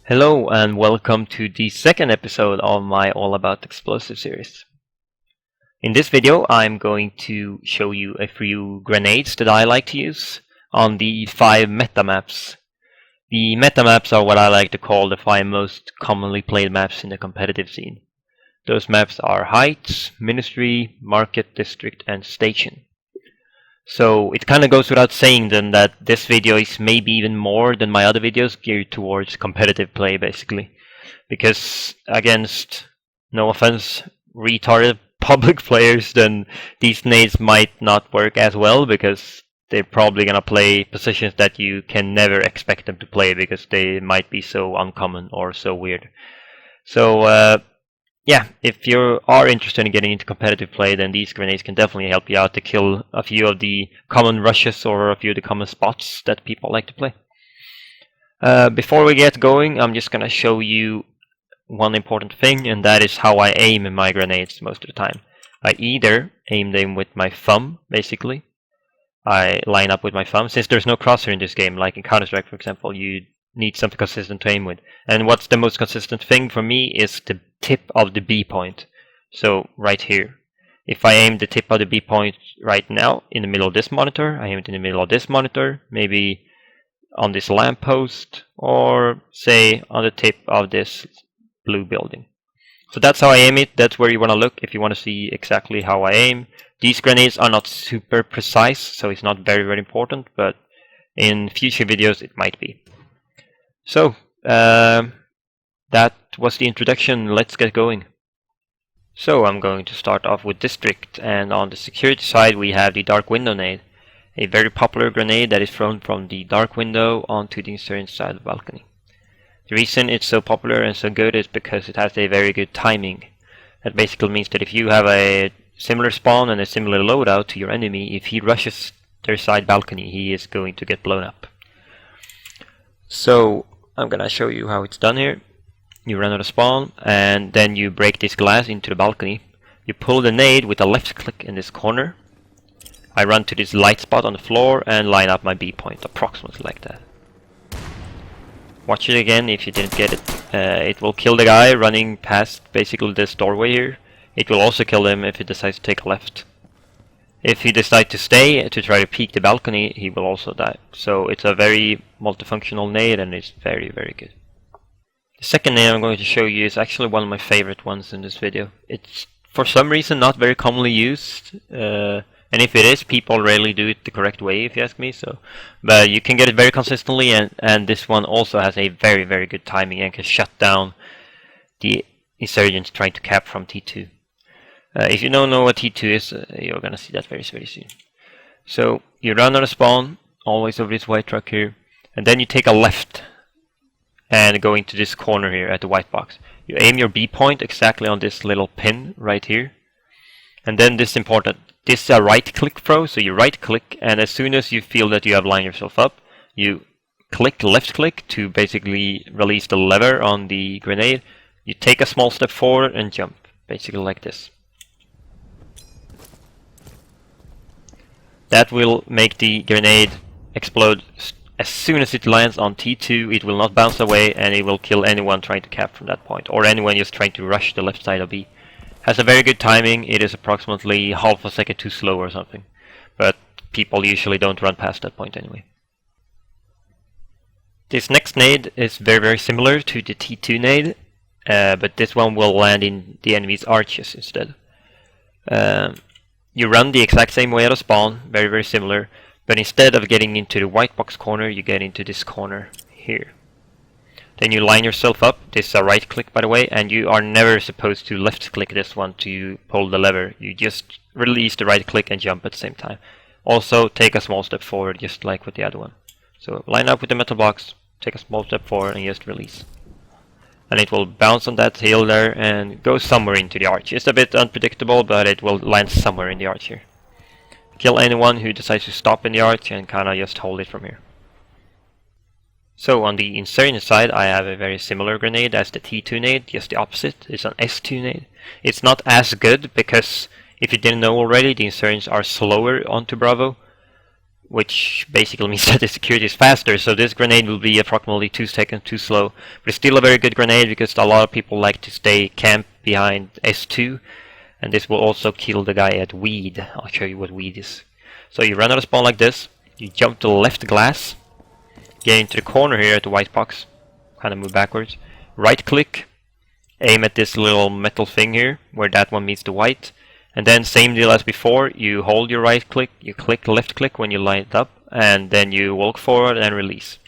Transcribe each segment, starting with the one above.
Hello and welcome to the second episode of my All About Explosive series. In this video I'm going to show you a few grenades that I like to use on the 5 meta maps. The meta maps are what I like to call the 5 most commonly played maps in the competitive scene. Those maps are Heights, Ministry, Market, District and Station. So it kind of goes without saying then that this video is maybe even more than my other videos geared towards competitive play basically. Because against, no offense, retarded public players, then these nades might not work as well because they're probably gonna play positions that you can never expect them to play because they might be so uncommon or so weird. So yeah, if you are interested in getting into competitive play, then these grenades can definitely help you out to kill a few of the common rushes or a few of the common spots that people like to play. Before we get going, I'm just going to show you one important thing, and that is how I aim my grenades most of the time. I either aim them with my thumb, basically. I line up with my thumb. Since there's no crosshair in this game, like in Counter-Strike for example, you need something consistent to aim with. And what's the most consistent thing for me is the tip of the B point. So right here. If I aim the tip of the B point right now in the middle of this monitor, I aim it in the middle of this monitor, maybe on this lamppost, or say on the tip of this blue building. So that's how I aim it. That's where you want to look if you want to see exactly how I aim. These grenades are not super precise, so it's not very important, but in future videos it might be. So, that was the introduction. Let's get going. So I'm going to start off with District, and on the security side we have the Dark Window nade, a very popular grenade that is thrown from the dark window onto the Insurgency side of the balcony. The reason it's so popular and so good is because it has a very good timing. That basically means that if you have a similar spawn and a similar loadout to your enemy, if he rushes their side balcony, he is going to get blown up. So I'm gonna show you how it's done here. You run out of spawn, and then you break this glass into the balcony. You pull the nade with a left click in this corner. I run to this light spot on the floor and line up my B point, approximately like that. Watch it again if you didn't get it. It will kill the guy running past basically this doorway here. It will also kill him if he decides to take a left. If he decides to stay to try to peek the balcony, he will also die. So it's a very multifunctional nade and it's very good. The second nade I'm going to show you is actually one of my favorite ones in this video. It's for some reason not very commonly used, and if it is, people rarely do it the correct way if you ask me. But you can get it very consistently, and this one also has a very good timing and can shut down the insurgents trying to cap from T2. If you don't know what T2 is, you're gonna see that very soon. So you run out of spawn, always over this white truck here, and then you take a left and go into this corner here at the white box. You aim your B point exactly on this little pin right here, and then this is important. This is a right click throw, so you right click, and as soon as you feel that you have lined yourself up, you click left click to basically release the lever on the grenade. You take a small step forward and jump, basically like this. That will make the grenade explode as soon as it lands on T2. It will not bounce away, and it will kill anyone trying to cap from that point, or anyone just trying to rush the left side of B. Has a very good timing. It is approximately half a second too slow or something, but people usually don't run past that point anyway. This next nade is very similar to the T2 nade, but this one will land in the enemy's arches instead. You run the exact same way out of spawn, very similar, but instead of getting into the white box corner, you get into this corner here. Then you line yourself up. This is a right click, by the way, and you are never supposed to left click this one to pull the lever. You just release the right click and jump at the same time. Also take a small step forward, just like with the other one. So line up with the metal box, take a small step forward and just release. And it will bounce on that hill there and go somewhere into the arch. It's a bit unpredictable, but it will land somewhere in the arch here. Kill anyone who decides to stop in the arch and kinda just hold it from here. So on the Insurgent side, I have a very similar grenade as the T2 nade, just the opposite. It's an S2 nade. It's not as good because, if you didn't know already, the Insurgents are slower onto Bravo. which basically means that the security is faster. So this grenade will be approximately 2 seconds too slow, but it's still a very good grenade because a lot of people like to stay camp behind S2, and this will also kill the guy at weed. I'll show you what weed is. So you run out of spawn like this, you jump to the left glass, get into the corner here at the white box, kind of move backwards, right click, aim at this little metal thing here where that one meets the white, and then same deal as before, you hold your right click, you click left click when you line it up, and then you walk forward and release.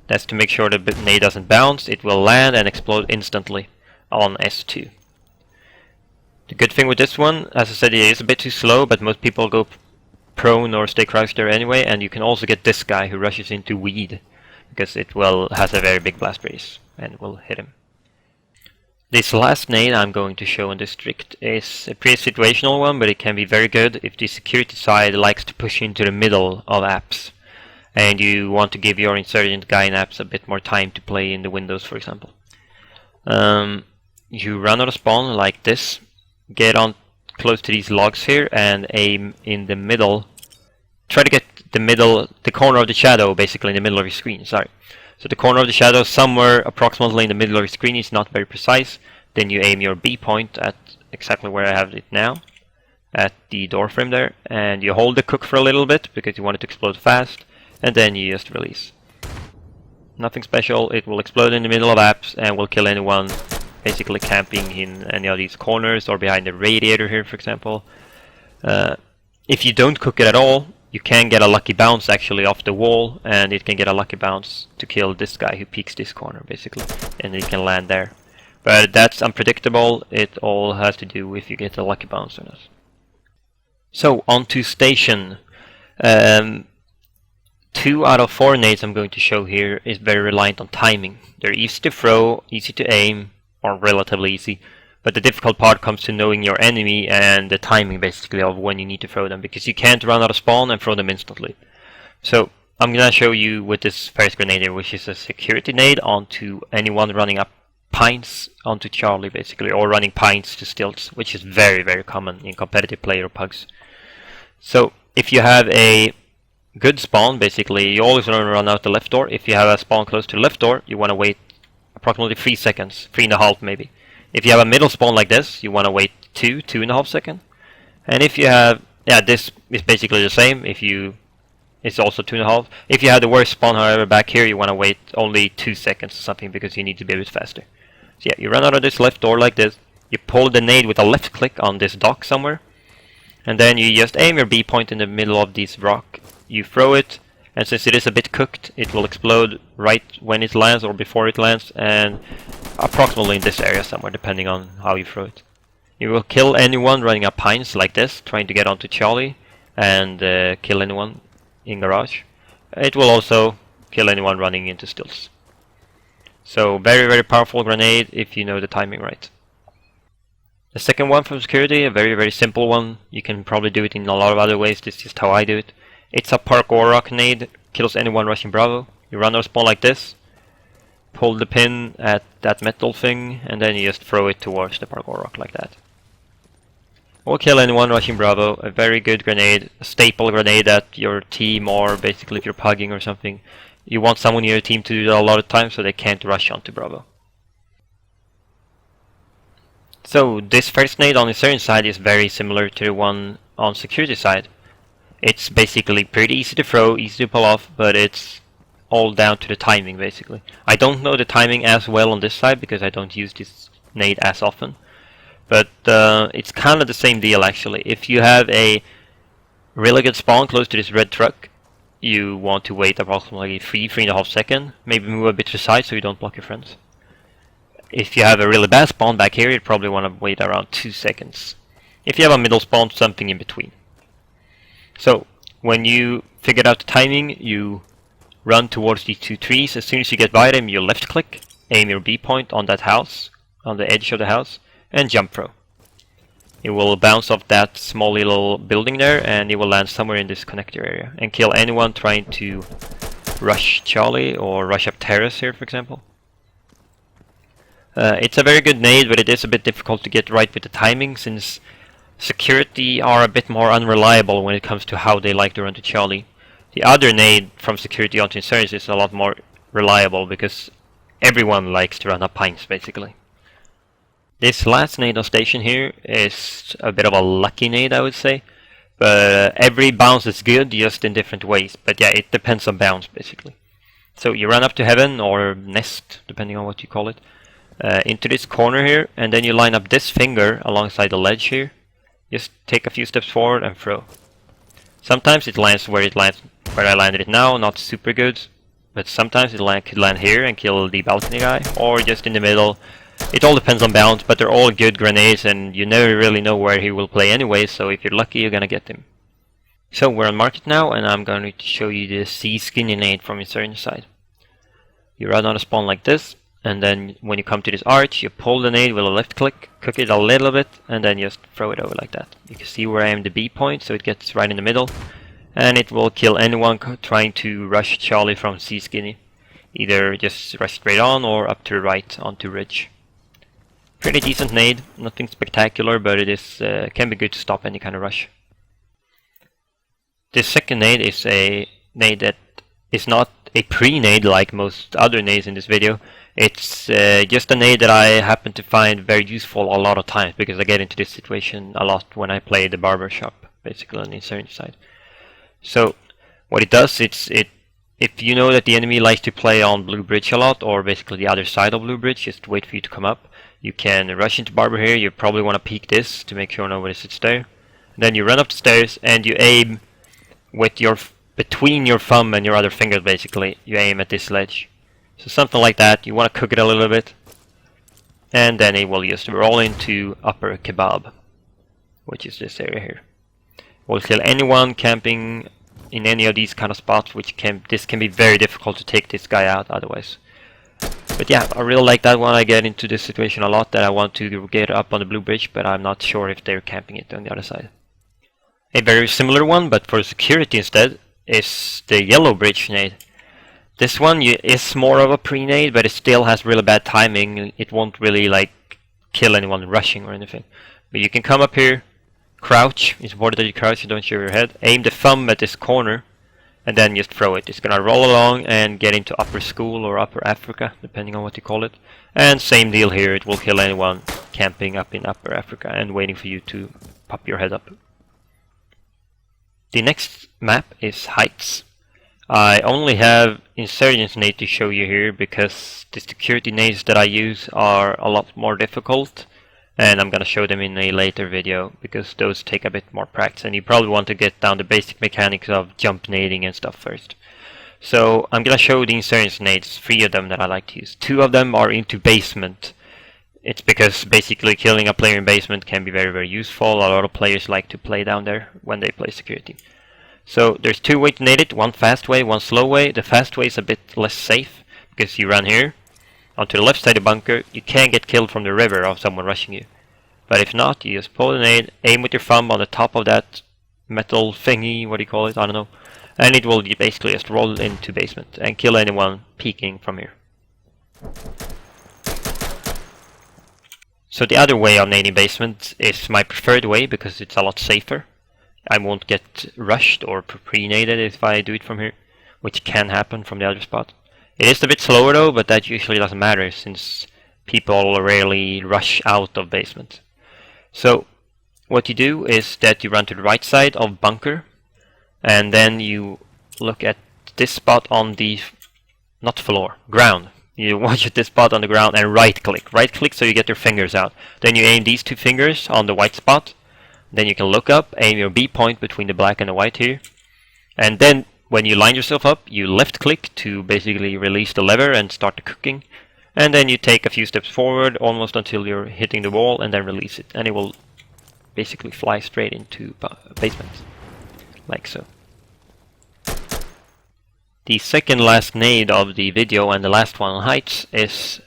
That's to make sure the grenade doesn't bounce. It will land and explode instantly on S2. The good thing with this one, as I said, it is a bit too slow, but most people go prone or stay crouched there anyway, and you can also get this guy who rushes into weed, because it has a very big blast radius and will hit him. This last nade I'm going to show in district is a pretty situational one, but it can be very good if the security side likes to push into the middle of apps and you want to give your insurgent guy in apps a bit more time to play in the windows, for example. You run out of spawn like this, get on close to these logs here and aim in the middle. Try to get the corner of the shadow basically in the middle of your screen, sorry. So the corner of the shadow somewhere approximately in the middle of your screen is not very precise. Then you aim your B point at exactly where I have it now, at the door frame there, and you hold the cook for a little bit because you want it to explode fast, and then you just release. Nothing special, it will explode in the middle of apps and will kill anyone basically camping in any of these corners or behind the radiator here, for example. If you don't cook it at all, you can get a lucky bounce actually off the wall, and it can get a lucky bounce to kill this guy who peeks this corner basically, and it can land there. But that's unpredictable, it all has to do if you get a lucky bounce or not. So on to station. 2 out of 4 nades I'm going to show here is very reliant on timing. They're easy to throw, easy to aim, or relatively easy. But the difficult part comes to knowing your enemy and the timing basically of when you need to throw them, because you can't run out of spawn and throw them instantly. So I'm gonna show you with this first grenade here, which is a security nade onto anyone running up pines onto Charlie basically, or running pines to stilts, which is very, very common in competitive play or pugs. So if you have a good spawn, basically you always want to run out the left door. If you have a spawn close to the left door, you want to wait approximately 3 seconds, 3.5 maybe. If you have a middle spawn like this, you want to wait 2.5 seconds. And if you have, this is basically the same. It's also 2.5. If you have the worst spawn, however, back here, you want to wait only 2 seconds or something because you need to be a bit faster. So yeah, you run out of this left door like this. You pull the nade with a left click on this dock somewhere, and then you just aim your B point in the middle of this rock. You throw it, and since it is a bit cooked, it will explode right when it lands or before it lands, and approximately in this area somewhere, depending on how you throw it. You will kill anyone running up pines like this, trying to get onto Charlie, and kill anyone in garage. It will also kill anyone running into stills. So very, very powerful grenade if you know the timing right. The second one from security, a very, very simple one. You can probably do it in a lot of other ways. This is just how I do it. It's a parkour rock nade, kills anyone rushing Bravo. You run out of spawn like this, pull the pin at that metal thing, and then you just throw it towards the parkour rock like that. Or kill anyone rushing Bravo. A very good grenade, a staple grenade that your team, or basically if you're pugging or something, you want someone in your team to do that a lot of times so they can't rush onto Bravo. So this first nade on the Insurgency side is very similar to the one on security side. It's basically pretty easy to throw, easy to pull off, but it's all down to the timing basically. I don't know the timing as well on this side because I don't use this nade as often. But it's kind of the same deal actually. If you have a really good spawn close to this red truck, you want to wait approximately 3.5 seconds, maybe move a bit to the side so you don't block your friends. If you have a really bad spawn back here, you probably want to wait around 2 seconds. If you have a middle spawn, something in between. So when you figured out the timing, you run towards these 2 trees. As soon as you get by them, you left click, aim your B point on that house, on the edge of the house, and jump throw. It will bounce off that small little building there, and it will land somewhere in this connector area and kill anyone trying to rush Charlie or rush up terrace here, for example. It's a very good nade, but it is a bit difficult to get right with the timing, since Security are a bit more unreliable when it comes to how they like to run to Charlie. The other nade from security onto Insurgency is a lot more reliable because everyone likes to run up pines basically. This last nade on station here is a bit of a lucky nade, I would say. But every bounce is good, just in different ways. But yeah, it depends on bounce basically. So you run up to heaven, or nest, depending on what you call it, into this corner here, and then you line up this finger alongside the ledge here. Just take a few steps forward and throw. Sometimes it lands where I landed it now, not super good. But sometimes it could land here and kill the balcony guy, or just in the middle. It all depends on bounce, but they're all good grenades, and you never really know where he will play anyway, so if you're lucky, you're gonna get him. So we're on market now, and I'm going to show you the C skinny nade from Insurgency side. You run on a spawn like this, and then when you come to this arch, you pull the nade with a left click, cook it a little bit, and then just throw it over like that. You can see where I am the B point, so it gets right in the middle, and it will kill anyone trying to rush Charlie from C skinny. Either just rush straight on, or up to the right onto ridge. Pretty decent nade, nothing spectacular, but it is can be good to stop any kind of rush. This second nade is a nade that is not a pre-nade like most other nades in this video. It's just a nade that I happen to find very useful a lot of times, because I get into this situation a lot when I play the barber shop, basically on the Insurgency side. So what it does, if you know that the enemy likes to play on blue bridge a lot, or basically the other side of blue bridge, just wait for you to come up. You can rush into barber here. You probably want to peek this to make sure nobody sits there. Then you run up the stairs and you aim with your between your thumb and your other finger basically. You aim at this ledge. So something like that. You want to cook it a little bit, and then it will just roll into upper kebab, which is this area here. Will kill anyone camping in any of these kind of spots, this can be very difficult to take this guy out otherwise. But yeah, I really like that one. I get into this situation a lot, that I want to get up on the blue bridge, but I'm not sure if they're camping it on the other side. A very similar one, but for security instead, is the yellow bridge nade. This one is more of a pre-nade, but it still has really bad timing. It won't really like kill anyone rushing or anything. But you can come up here, crouch. It's important that you crouch and don't show your head. Aim the thumb at this corner, and then just throw it. It's gonna roll along and get into upper school or upper Africa, depending on what you call it. And same deal here, it will kill anyone camping up in upper Africa and waiting for you to pop your head up. The next map is Heights. I only have Insurgency nade to show you here because the security nades that I use are a lot more difficult, and I'm gonna show them in a later video because those take a bit more practice, and you probably want to get down the basic mechanics of jump nading and stuff first. So I'm gonna show the Insurgency nades, 3 of them that I like to use. 2 of them are into basement. It's because basically killing a player in basement can be very, very useful. A lot of players like to play down there when they play security. So there's 2 ways to nade it, one fast way, one slow way. The fast way is a bit less safe because you run here onto the left side of the bunker. You can get killed from the river of someone rushing you. But if not, you just pull the nade, aim with your thumb on the top of that metal thingy, what do you call it, I don't know. And it will basically just roll into basement and kill anyone peeking from here. So the other way of nading basement is my preferred way because it's a lot safer. I won't get rushed or pre-naded if I do it from here, which can happen from the other spot. It is a bit slower though, but that usually doesn't matter since people rarely rush out of basement. So what you do is that you run to the right side of bunker, and then you look at this spot on the, not floor, ground. You watch at this spot on the ground and right click so you get your fingers out. Then you aim these 2 fingers on the white spot. Then you can look up, aim your B point between the black and the white here. And then when you line yourself up, you left click to basically release the lever and start the cooking. And then you take a few steps forward almost until you're hitting the wall and then release it. And it will basically fly straight into basement, like so. The second last nade of the video and the last one on Heights is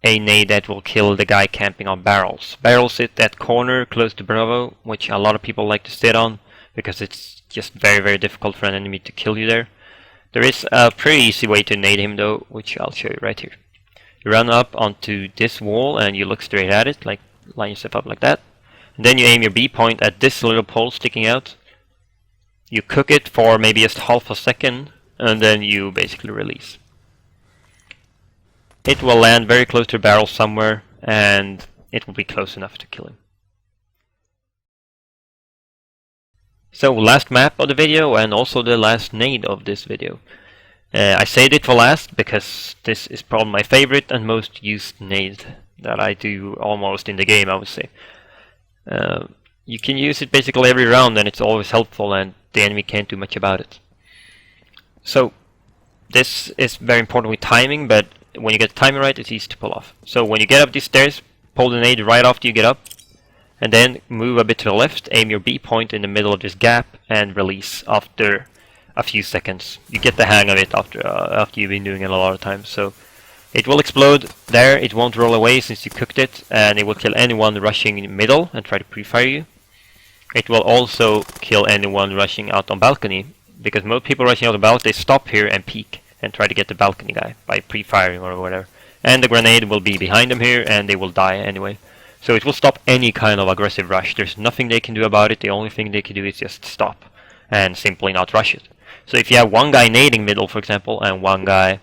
a nade that will kill the guy camping on barrels. Barrels sit that corner close to Bravo, which a lot of people like to sit on because it's just very, very difficult for an enemy to kill you there. There is a pretty easy way to nade him though, which I'll show you right here. You run up onto this wall and you look straight at it, like line yourself up like that. And then you aim your B point at this little pole sticking out. You cook it for maybe just half a second, and then you basically release. It will land very close to the barrel somewhere, and it will be close enough to kill him. So last map of the video, and also the last nade of this video. I saved it for last because this is probably my favorite and most used nade that I do almost in the game, I would say. You can use it basically every round, and it's always helpful, and the enemy can't do much about it. So this is very important with timing, but when you get the timing right, it's easy to pull off. So when you get up these stairs, pull the nade right after you get up, and then move a bit to the left, aim your B point in the middle of this gap, and release after a few seconds. You get the hang of it after you've been doing it a lot of times. So it will explode there, it won't roll away since you cooked it, and it will kill anyone rushing in the middle and try to pre-fire you. It will also kill anyone rushing out on balcony, because most people rushing out on balcony, they stop here and peek and try to get the balcony guy by pre-firing or whatever. And the grenade will be behind them here, and they will die anyway. So it will stop any kind of aggressive rush. There's nothing they can do about it. The only thing they can do is just stop and simply not rush it. So if you have one guy nading middle, for example, and one guy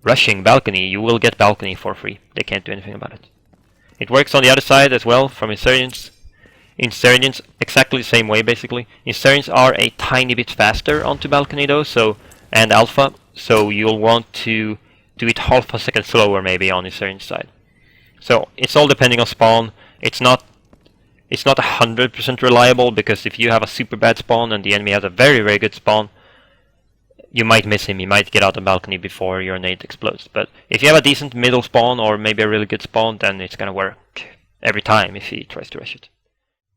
rushing balcony, you will get balcony for free. They can't do anything about it. It works on the other side as well from Insurgents. Insurgents exactly the same way basically. Insurgents are a tiny bit faster onto balcony though, and alpha, so you'll want to do it half a second slower maybe on Insurgent side. So it's all depending on spawn. It's not 100% reliable, because if you have a super bad spawn and the enemy has a very very good spawn, you might miss him. He might get out the balcony before your nade explodes. But if you have a decent middle spawn or maybe a really good spawn, then it's gonna work every time if he tries to rush it.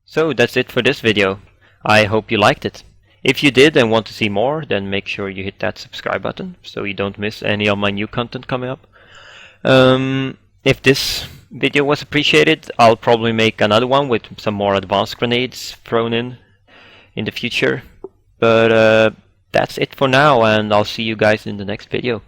So that's it for this video. I hope you liked it. If you did and want to see more, then make sure you hit that subscribe button so you don't miss any of my new content coming up. If this video was appreciated, I'll probably make another one with some more advanced grenades thrown in the future. But that's it for now, and I'll see you guys in the next video.